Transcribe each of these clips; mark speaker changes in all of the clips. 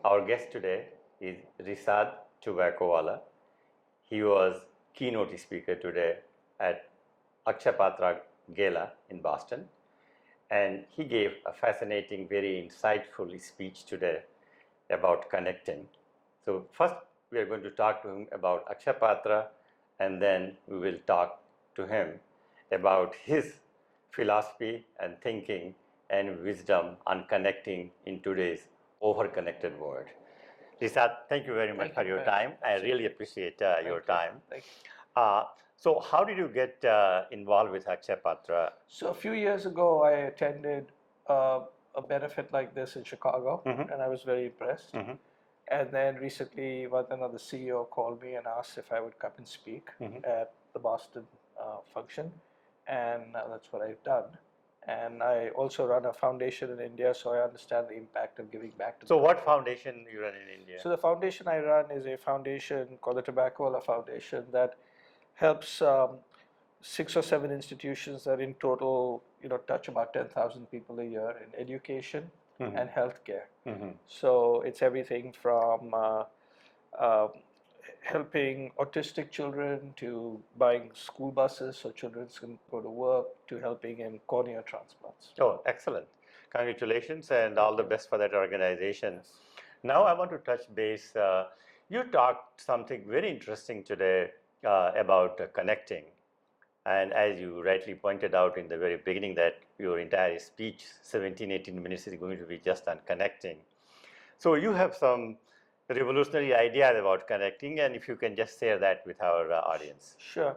Speaker 1: Our guest today is Rishad Tobaccowala. He was keynote speaker today at Akshapatra Gala in Boston, and he gave a fascinating, very insightful speech today about connecting. So first, we are going to talk to him about Akshapatra, and then we will talk to him about his philosophy and thinking and wisdom on connecting in today's over-connected world. Rishad, thank you very much for your time. I really appreciate your time.
Speaker 2: Thank you.
Speaker 1: So how did you get involved with Akshapatra?
Speaker 2: So a few years ago, I attended a benefit like this in Chicago, and I was very impressed. And then recently, the CEO called me and asked if I would come and speak at the Boston function, and that's what I've done. And I also run a foundation in India, so I understand the impact of giving back to.
Speaker 1: So what foundation you run in India?
Speaker 2: So the foundation I run is a foundation called the Tobaccowala Foundation that helps 6 or 7 institutions that in total, touch about 10,000 people a year in education and healthcare. So it's everything from helping autistic children to buying school buses so children can go to work to helping in cornea transplants.
Speaker 1: Oh, excellent. Congratulations and all the best for that organization.
Speaker 2: Yes.
Speaker 1: Now I want to touch base. You talked something very interesting today about connecting. And as you rightly pointed out in the very beginning that your entire speech, 17, 18 minutes is going to be just on connecting. So you have some revolutionary ideas about connecting, and if you can just share that with our audience.
Speaker 2: Sure.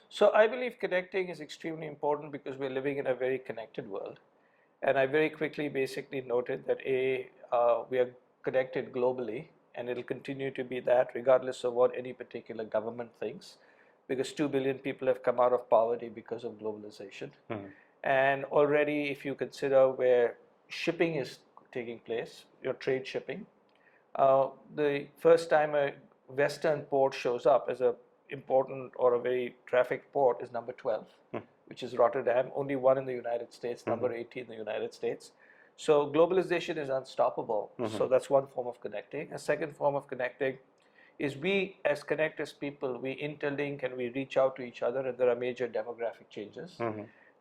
Speaker 2: So I believe connecting is extremely important because we're living in a very connected world. And I very quickly basically noted that we are connected globally, and it'll continue to be that regardless of what any particular government thinks, because 2 billion people have come out of poverty because of globalization. And already if you consider where shipping is taking place, your trade shipping, the first time a Western port shows up as a important or a very trafficked port is number 12, which is Rotterdam, only one in the United States, number 18 in the United States. So globalization is unstoppable. So that's one form of connecting. A second form of connecting is we as connectors people, we interlink and we reach out to each other, and there are major demographic changes.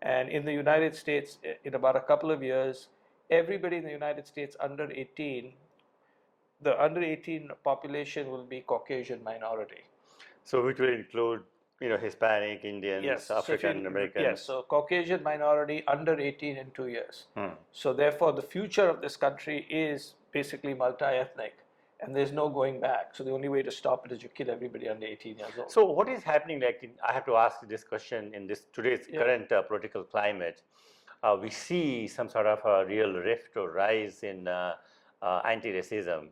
Speaker 2: And in the United States, in about a couple of years, everybody in the United States under 18, the under 18 population will be Caucasian minority.
Speaker 1: So which will include, Hispanic, Indians,
Speaker 2: Yes.
Speaker 1: African Americans.
Speaker 2: Yes, so Caucasian minority under 18 in 2 years. So therefore, the future of this country is basically multi-ethnic, and there's no going back. So the only way to stop it is you kill everybody under 18 years old.
Speaker 1: So what is happening, I have to ask this question in this today's current political climate. We see some sort of a real rift or rise in anti-racism.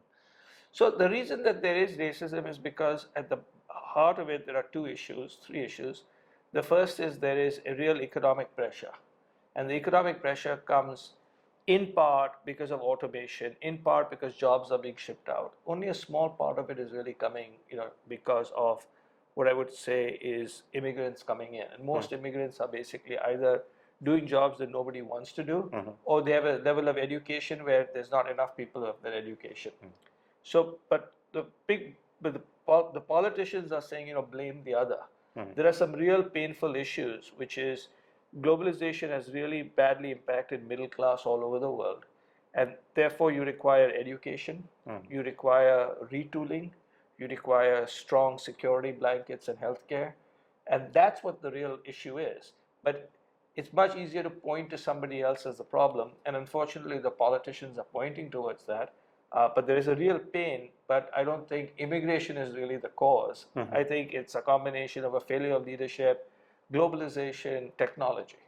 Speaker 2: So the reason that there is racism is because at the heart of it, there are 3 issues. The first is there is a real economic pressure. And the economic pressure comes in part because of automation, in part because jobs are being shipped out. Only a small part of it is really coming, because of what I would say is immigrants coming in. And most immigrants are basically either doing jobs that nobody wants to do, or they have a level of education where there's not enough people of that education. So, but the politicians are saying, blame the other. There are some real painful issues, which is globalization has really badly impacted middle class all over the world. And therefore, you require education, you require retooling, you require strong security blankets and healthcare. And that's what the real issue is. But it's much easier to point to somebody else as the problem. And unfortunately, the politicians are pointing towards that. But there is a real pain, but I don't think immigration is really the cause. I think it's a combination of a failure of leadership, globalization, technology.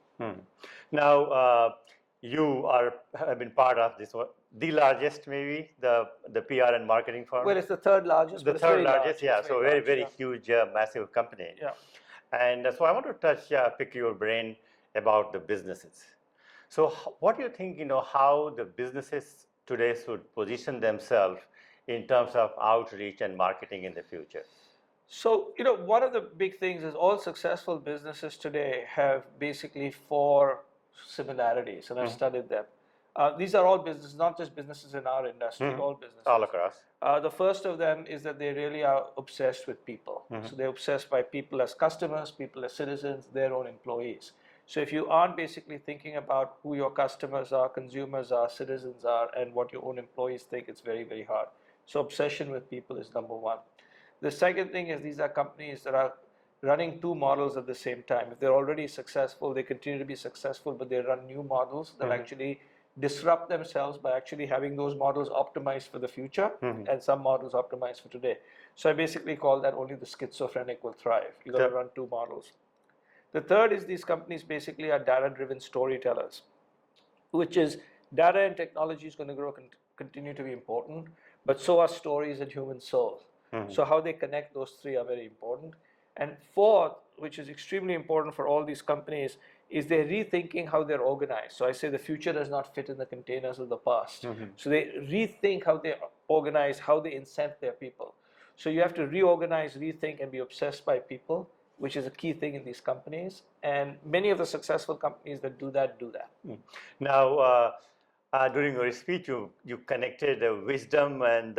Speaker 1: Now, you have been part of this, the largest maybe, the PR and marketing firm?
Speaker 2: Well, it's the third largest.
Speaker 1: The third largest, yeah. So very huge, massive company.
Speaker 2: Yeah.
Speaker 1: And so I want to pick your brain about the businesses. So what do you think, how the businesses today should position themselves in terms of outreach and marketing in the future?
Speaker 2: So, one of the big things is all successful businesses today have basically 4 similarities, and I've studied them. These are all businesses, not just businesses in our industry, all businesses.
Speaker 1: All across.
Speaker 2: The first of them is that they really are obsessed with people. So they're obsessed by people as customers, people as citizens, their own employees. So if you aren't basically thinking about who your customers are, consumers are, citizens are, and what your own employees think, it's very, very hard. So obsession with people is number one. The second thing is these are companies that are running two models at the same time. If they're already successful, they continue to be successful, but they run new models that actually disrupt themselves by actually having those models optimized for the future and some models optimized for today. So I basically call that only the schizophrenic will thrive. You got to run two models. The third is these companies basically are data-driven storytellers, which is data and technology is going to grow, continue to be important, but so are stories and human soul. So how they connect those three are very important. And fourth, which is extremely important for all these companies, is they're rethinking how they're organized. So I say the future does not fit in the containers of the past. So they rethink how they organize, how they incent their people. So you have to reorganize, rethink, and be obsessed by people, which is a key thing in these companies. And many of the successful companies that do that, do that.
Speaker 1: Now, during your speech, you connected wisdom and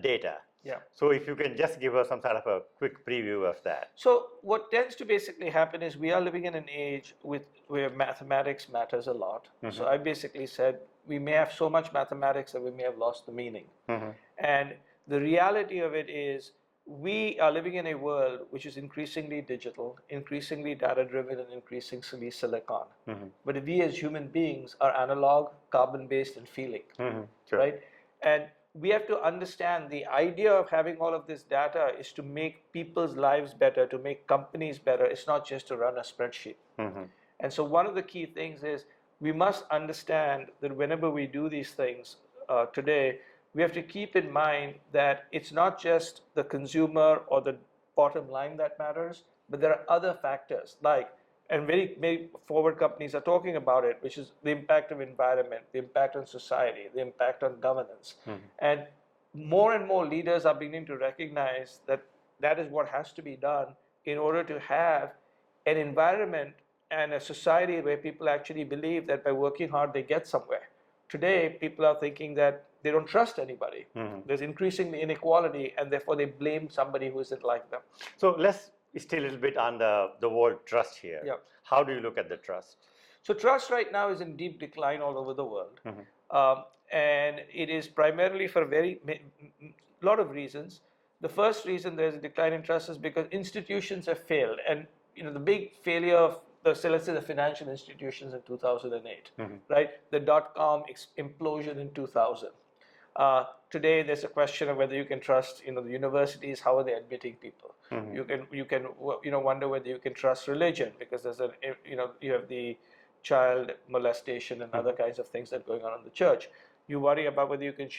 Speaker 1: data.
Speaker 2: Yeah.
Speaker 1: So if you can just give us some sort of a quick preview of that.
Speaker 2: So what tends to basically happen is we are living in an age where mathematics matters a lot. So I basically said we may have so much mathematics that we may have lost the meaning. And the reality of it is we are living in a world which is increasingly digital, increasingly data-driven, and increasingly silicon. But we as human beings are analog, carbon-based, and feeling, right? And we have to understand the idea of having all of this data is to make people's lives better, to make companies better. It's not just to run a spreadsheet. And so one of the key things is we must understand that whenever we do these things today, we have to keep in mind that it's not just the consumer or the bottom line that matters, but there are other factors like, and many forward companies are talking about it, which is the impact of environment, the impact on society, the impact on governance. And more leaders are beginning to recognize that that is what has to be done in order to have an environment and a society where people actually believe that by working hard they get somewhere. Today, people are thinking that they don't trust anybody. There's increasingly inequality, and therefore they blame somebody who isn't like them.
Speaker 1: So let's stay a little bit on the word trust here.
Speaker 2: Yeah.
Speaker 1: How do you look at the trust?
Speaker 2: So trust right now is in deep decline all over the world. And it is primarily for a lot of reasons. The first reason there's a decline in trust is because institutions have failed. And the big failure of let's say the financial institutions in 2008, right? The dot-com implosion in 2000. Today, there's a question of whether you can trust, the universities. How are they admitting people? You can wonder whether you can trust religion because there's you have the child molestation and other kinds of things that are going on in the church. You worry about whether you can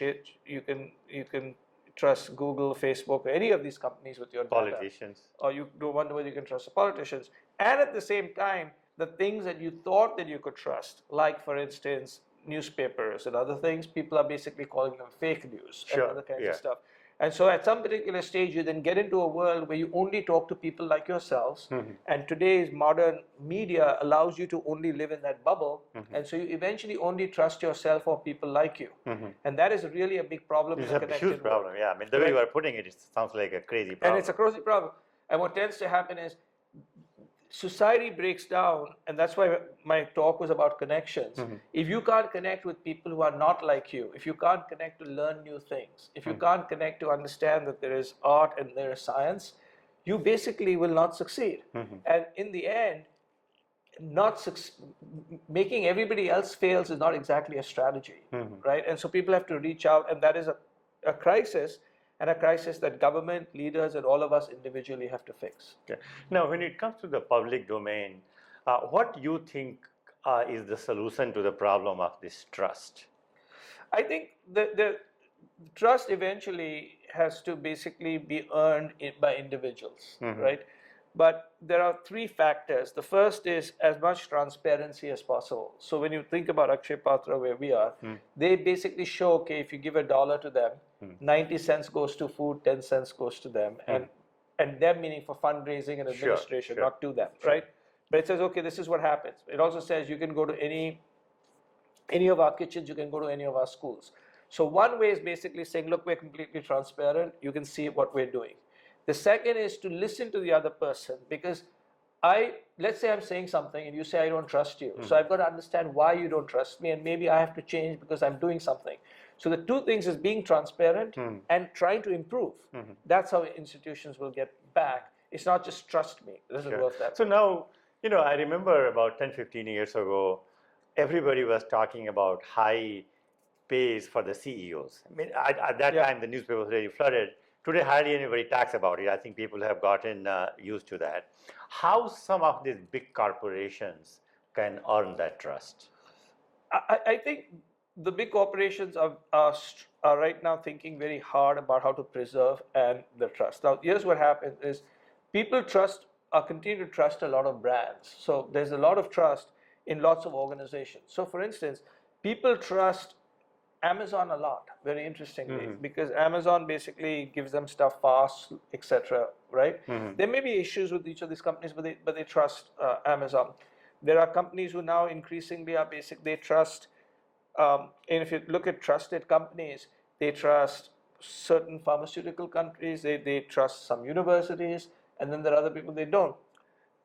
Speaker 2: trust Google, Facebook, or any of these companies with your
Speaker 1: politicians,
Speaker 2: data. Or you do wonder whether you can trust the politicians. And at the same time, the things that you thought that you could trust, like for instance, newspapers and other things, people are basically calling them fake news and other kinds of stuff. And so at some particular stage, you then get into a world where you only talk to people like yourselves. And today's modern media allows you to only live in that bubble. And so you eventually only trust yourself or people like you. And that is really a big problem.
Speaker 1: It's a huge problem, yeah. I mean, the way you are putting it, it sounds like a crazy problem.
Speaker 2: And it's a crazy problem. And what tends to happen is society breaks down, and that's why my talk was about connections. If you can't connect with people who are not like you, if you can't connect to learn new things, if you can't connect to understand that there is art and there is science, you basically will not succeed. And in the end, making everybody else fails is not exactly a strategy, right? And so people have to reach out, and that is a crisis. And a crisis that government, leaders, and all of us individually have to fix.
Speaker 1: Okay. Now, when it comes to the public domain, what do you think is the solution to the problem of this trust?
Speaker 2: I think the trust eventually has to basically be earned by individuals, right? But there are three factors. The first is as much transparency as possible. So when you think about Akshay Patra, where we are, they basically show, okay, if you give $1 to them, 90 cents goes to food, 10 cents goes to them. And them meaning for fundraising and administration, not to them, right? But it says, okay, this is what happens. It also says you can go to any any of our kitchens, you can go to any of our schools. So one way is basically saying, look, we're completely transparent. You can see what we're doing. The second is to listen to the other person, because let's say I'm saying something and you say I don't trust you. So I've got to understand why you don't trust me, and maybe I have to change because I'm doing something. So the two things is being transparent and trying to improve. That's how institutions will get back. It's not just trust me. It doesn't work that way.
Speaker 1: So now, I remember about 10, 15 years ago, everybody was talking about high pays for the CEOs. I mean, at that time, the newspaper was really flooded. Today, hardly anybody talks about it. I think people have gotten used to that. How some of these big corporations can earn that trust?
Speaker 2: I think the big corporations are right now thinking very hard about how to preserve and the trust. Now, here's what happens is people continue to trust a lot of brands. So there's a lot of trust in lots of organizations. So for instance, people trust Amazon a lot, very interestingly, because Amazon basically gives them stuff fast, etc. Right? There may be issues with each of these companies, but they trust Amazon. There are companies who now increasingly are they trust. And if you look at trusted companies, they trust certain pharmaceutical companies. They trust some universities, and then there are other people they don't.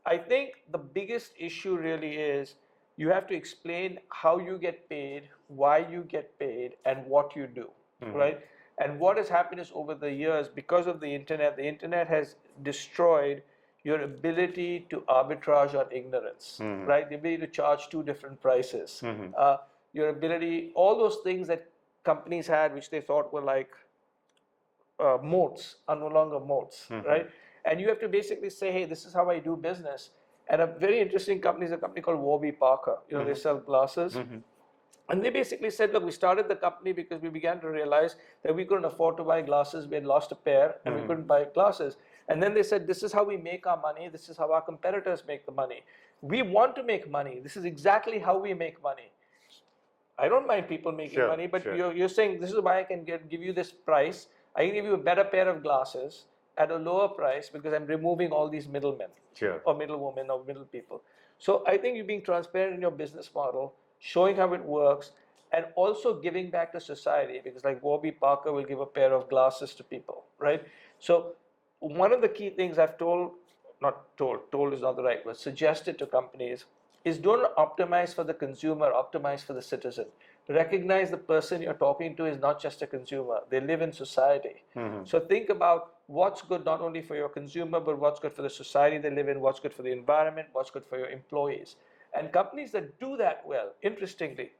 Speaker 2: I think the biggest issue really is you have to explain how you get paid, why you get paid, and what you do, right? And what has happened is over the years, because of the internet has destroyed your ability to arbitrage on ignorance, right? The ability to charge two different prices, your ability, all those things that companies had, which they thought were like moats, are no longer moats, right? And you have to basically say, hey, this is how I do business. And a very interesting company is a company called Warby Parker. They sell glasses. And they basically said, look, we started the company because we began to realize that we couldn't afford to buy glasses. We had lost a pair and we couldn't buy glasses. And then they said, this is how we make our money. This is how our competitors make the money. We want to make money. This is exactly how we make money. I don't mind people making money, but you're saying this is why I can give you this price. I can give you a better pair of glasses at a lower price because I'm removing all these middlemen or middlewomen or middle people. So I think you're being transparent in your business model, showing how it works, and also giving back to society, because like Warby Parker will give a pair of glasses to people, right? So one of the key things I've told is not the right word, suggested to companies is don't optimize for the consumer, optimize for the citizen. Recognize the person you're talking to is not just a consumer. They live in society. So think about what's good not only for your consumer, but what's good for the society they live in, what's good for the environment, what's good for your employees. And companies that do that well, interestingly,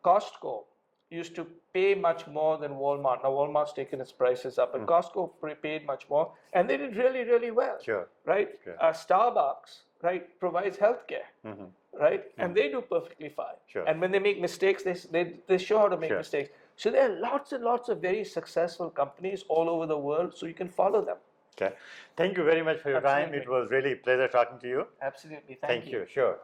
Speaker 2: Costco used to pay much more than Walmart. Now Walmart's taken its prices up, but Costco paid much more, and they did really, really well. Right? Starbucks, right, provides healthcare. Right? And they do perfectly fine. And when they make mistakes, they show how to make mistakes. So there are lots and lots of very successful companies all over the world, so you can follow them.
Speaker 1: Okay. Thank you very much for your time. It was really a pleasure talking to you.
Speaker 2: Absolutely.
Speaker 1: Thank you. Sure.